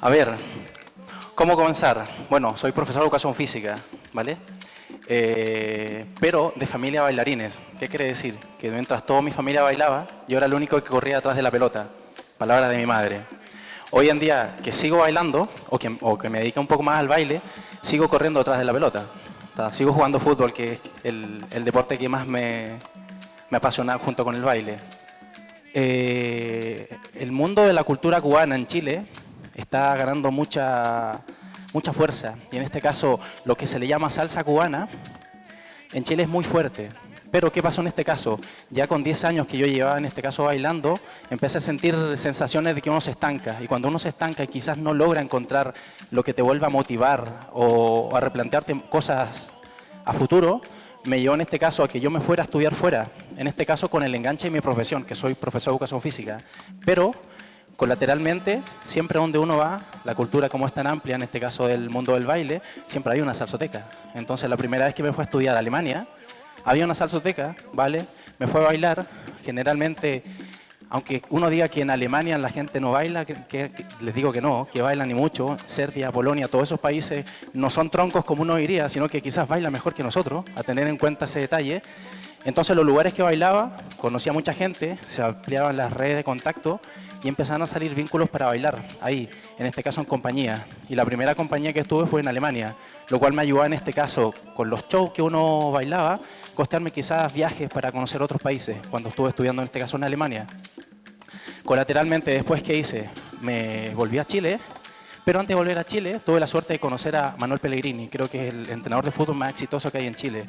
A ver, ¿cómo comenzar? Bueno, soy profesor de educación física, ¿vale? Pero de familia bailarines. ¿Qué quiere decir? Que mientras toda mi familia bailaba, yo era el único que corría atrás de la pelota. Palabras de mi madre. Hoy en día, que sigo bailando, o que me dedico un poco más al baile, sigo corriendo atrás de la pelota. O sea, sigo jugando fútbol, que es el deporte que más me apasiona junto con el baile. El mundo de la cultura cubana en Chile está ganando mucha fuerza. Y en este caso, lo que se le llama salsa cubana, en Chile es muy fuerte. Pero ¿qué pasó en este caso? Ya con 10 años que yo llevaba en este caso bailando, empecé a sentir sensaciones de que uno se estanca. Y cuando uno se estanca y quizás no logra encontrar lo que te vuelva a motivar o a replantearte cosas a futuro, me llevó en este caso a que yo me fuera a estudiar fuera. En este caso con el enganche de mi profesión, que soy profesor de educación física. Pero colateralmente, siempre donde uno va, la cultura como es tan amplia, en este caso del mundo del baile, siempre hay una salsoteca. Entonces la primera vez que me fui a estudiar a Alemania, había una salsoteca, ¿vale? Me fue a bailar, generalmente, aunque uno diga que en Alemania la gente no baila, que les digo que no, que bailan y mucho. Serbia, Polonia, todos esos países no son troncos como uno diría, sino que quizás bailan mejor que nosotros, a tener en cuenta ese detalle. Entonces los lugares que bailaba, conocía a mucha gente, se ampliaban las redes de contacto y empezaron a salir vínculos para bailar, ahí, en este caso en compañía. Y la primera compañía que estuve fue en Alemania, lo cual me ayudó en este caso, con los shows que uno bailaba, costearme quizás viajes para conocer otros países, cuando estuve estudiando en este caso en Alemania. Colateralmente, después que hice, me volví a Chile, pero antes de volver a Chile, tuve la suerte de conocer a Manuel Pellegrini, creo que es el entrenador de fútbol más exitoso que hay en Chile.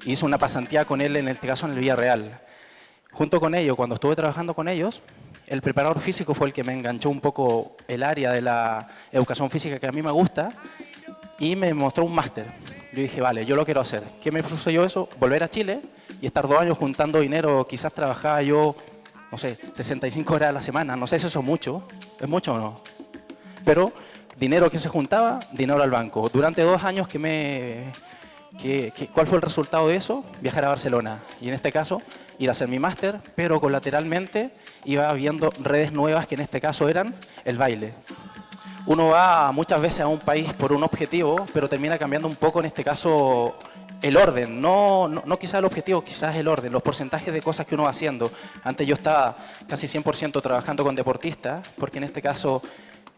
Hice una pasantía con él, en este caso en el Villarreal. Junto con ellos, cuando estuve trabajando con ellos, el preparador físico fue el que me enganchó un poco el área de la educación física que a mí me gusta y me mostró un máster. Yo dije, vale, yo lo quiero hacer. ¿Qué me puso yo eso? Volver a Chile y estar 2 años juntando dinero. Quizás trabajaba yo, no sé, 65 horas a la semana. No sé si eso es mucho o no. Pero dinero que se juntaba, dinero al banco. Durante 2 años ¿cuál fue el resultado de eso? Viajar a Barcelona. Y en este caso, ir a hacer mi máster, pero colateralmente iba viendo redes nuevas que en este caso eran el baile. Uno va muchas veces a un país por un objetivo, pero termina cambiando un poco en este caso el orden. No quizás el objetivo, quizás el orden, los porcentajes de cosas que uno va haciendo. Antes yo estaba casi 100% trabajando con deportistas, porque en este caso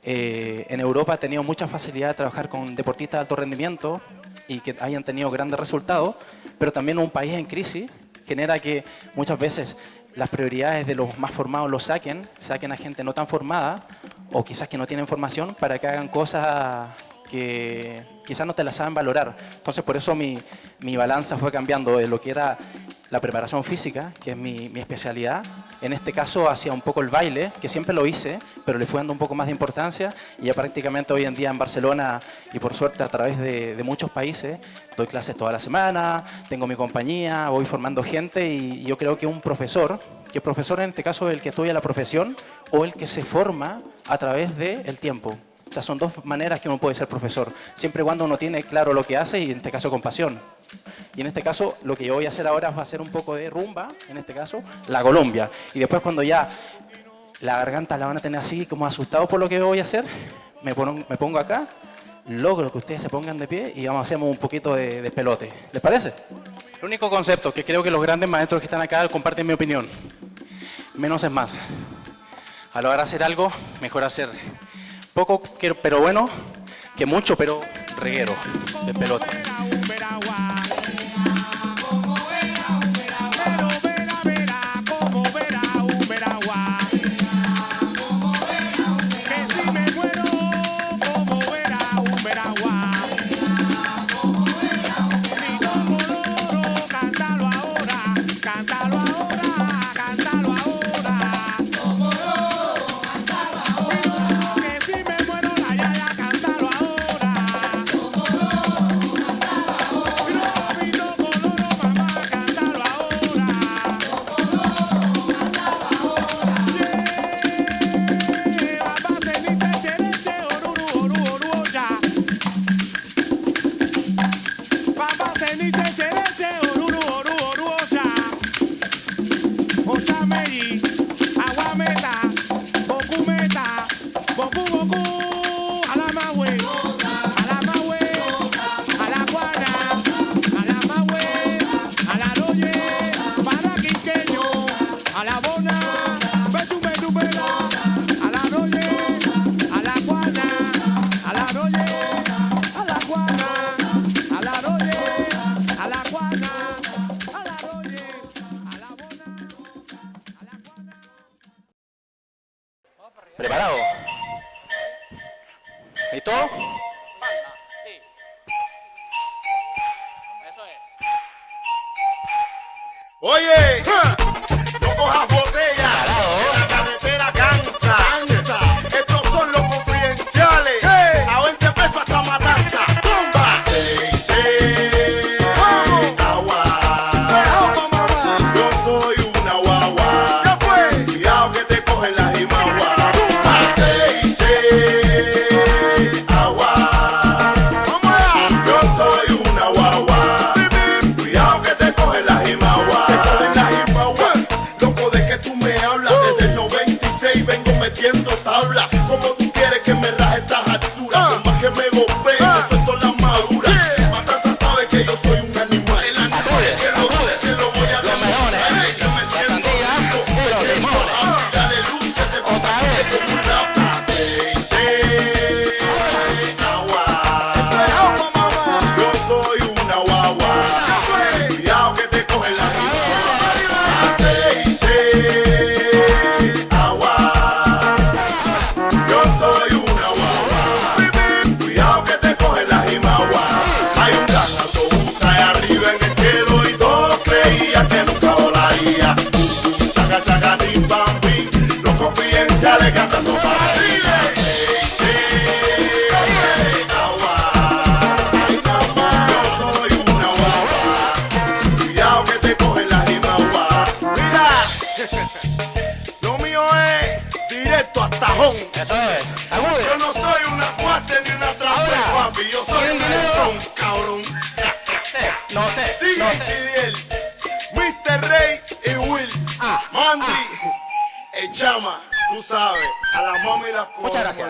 en Europa he tenido mucha facilidad de trabajar con deportistas de alto rendimiento y que hayan tenido grandes resultados, pero también un país en crisis genera que muchas veces las prioridades de los más formados los saquen a gente no tan formada o quizás que no tienen formación para que hagan cosas que quizás no te las saben valorar. Entonces por eso mi balanza fue cambiando de lo que era la preparación física, que es mi especialidad, en este caso hacia un poco el baile, que siempre lo hice, pero le fui dando un poco más de importancia y ya prácticamente hoy en día en Barcelona y por suerte a través de muchos países, doy clases toda la semana, tengo mi compañía, voy formando gente y yo creo que un profesor, que el profesor en este caso es el que estudia la profesión o el que se forma a través del tiempo. O sea, son 2 maneras que uno puede ser profesor, siempre y cuando uno tiene claro lo que hace y en este caso con pasión. Y en este caso lo que yo voy a hacer ahora va a ser un poco de rumba, en este caso la Colombia. Y después cuando ya la garganta la van a tener así como asustado por lo que voy a hacer, me pongo acá, logro que ustedes se pongan de pie y hacemos un poquito de pelote. ¿Les parece? El único concepto que creo que los grandes maestros que están acá comparten mi opinión. Menos es más. A la hora de hacer algo, mejor hacer poco, pero bueno, que mucho, pero reguero, de pelote. ¿Preparado? ¿Listo? Oye, no cojas botella, la carretera cansa. Estos son los confidenciales, a 20 pesos hasta matanza. ¡Tumba! Aceite, agua, yo soy una guagua. ¿Qué fue? Cuidado que te cogen las jimaguas. Aceite, agua, yo soy una guagua. Cuidado que te cogen las jimaguas. Loco de que tú me hablas, desde el 96 vengo metiendo tabla. Como tú quieres que me raje estas alturas, por más que me golpee, me suelto la madura. Matanza sabe que yo soy un animal. El animal que lo dude se lo voy a demostrar. Que me siento rico, me siento a tirarle luces de otra vez como un rap. Aceite, agua, yo soy una guagua. Cuidado que te cogen la cantando para ti. Agua, yo soy una guagua. Cuidado que te cogen las jimaguas. Mira, lo mío es directo hasta tajón. Eso es. Sacude. Yo no soy una cuate ni una trampa, papi. Yo soy un letrón, cabrón. No sé. DJ No sé. Cidiel, Mr. Rey y Will. Mandy, el chama, tú sabes, a la mami y la Muchas gracias.